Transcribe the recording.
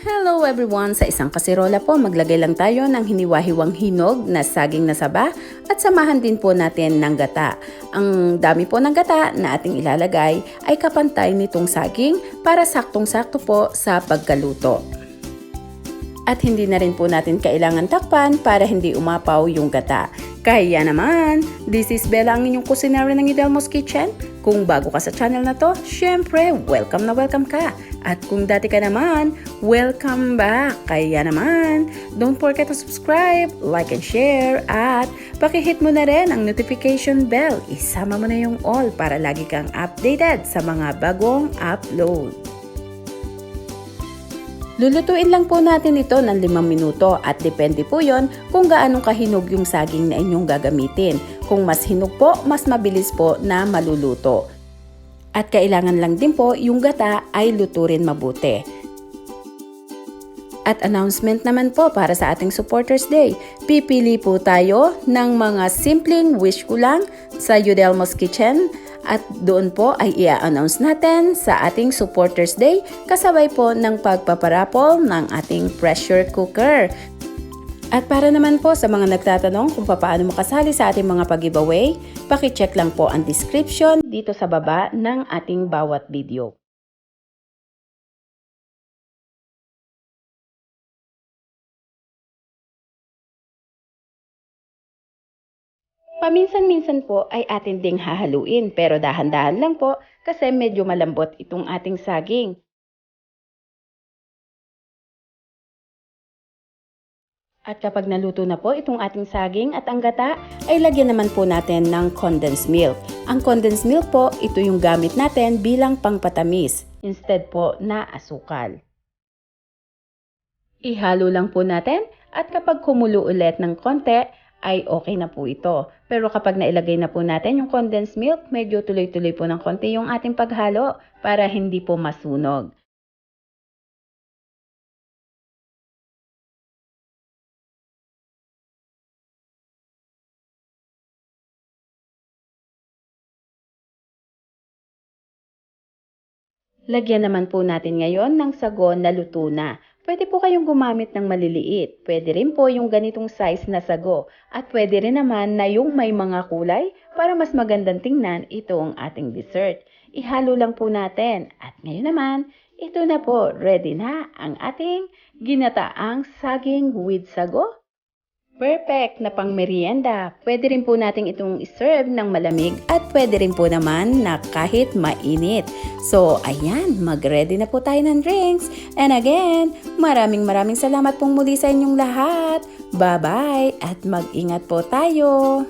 Hello everyone! Sa isang kasirola po, maglagay lang tayo ng hiniwa-hiwang hinog na saging na saba at samahan din po natin ng gata. Ang dami po ng gata na ating ilalagay ay kapantay nitong saging para saktong-sakto po sa pagkaluto. At hindi na rin po natin kailangan takpan para hindi umapaw yung gata. Kaya naman, this is Bella, ang inyong kusinera ng Idelmo's Kitchen. Kung bago ka sa channel na to, syempre, welcome na welcome ka. At kung dati ka naman, welcome back. Kaya naman, don't forget to subscribe, like and share, at pakihit mo na rin ang notification bell. Isama mo na yung all para lagi kang updated sa mga bagong upload. Lulutuin lang po natin ito ng 5 minuto at depende po yon kung gaano kahinog yung saging na inyong gagamitin. Kung mas hinog po, mas mabilis po na maluluto. At kailangan lang din po yung gata ay luto rin mabuti. At announcement naman po para sa ating Supporters Day. Pipili po tayo ng mga simpleng wish ko lang sa Idelmo's Kitchen. At doon po ay i-announce natin sa ating Supporters Day kasabay po ng pagpaparapol ng ating pressure cooker. At para naman po sa mga nagtatanong kung paano mo kasali sa ating mga pag-giveaway, paki-check lang po ang description dito sa baba ng ating bawat video. Paminsan-minsan po ay atin ding hahaluin pero dahan-dahan lang po kasi medyo malambot itong ating saging. At kapag naluto na po itong ating saging at ang gata, ay lagyan naman po natin ng condensed milk. Ang condensed milk po, ito yung gamit natin bilang pangpatamis instead po na asukal. Ihalo lang po natin at kapag kumulo ulit ng konti, ay okay na po ito. Pero kapag nailagay na po natin yung condensed milk, medyo tuloy-tuloy po ng konti yung ating paghalo para hindi po masunog. Lagyan naman po natin ngayon ng sago na luto na. Pwede po kayong gumamit ng maliliit. Pwede rin po yung ganitong size na sago. At pwede rin naman na yung may mga kulay para mas magandang tingnan itong ating dessert. Ihalo lang po natin. At ngayon naman, ito na po. Ready na ang ating ginataang saging with sago. Perfect na pang merienda. Pwede rin po natin itong iserve ng malamig at pwede rin po naman na kahit mainit. So, ayan, mag-ready na po tayo ng drinks. And again, maraming salamat pong muli sa inyong lahat. Bye-bye at mag-ingat po tayo.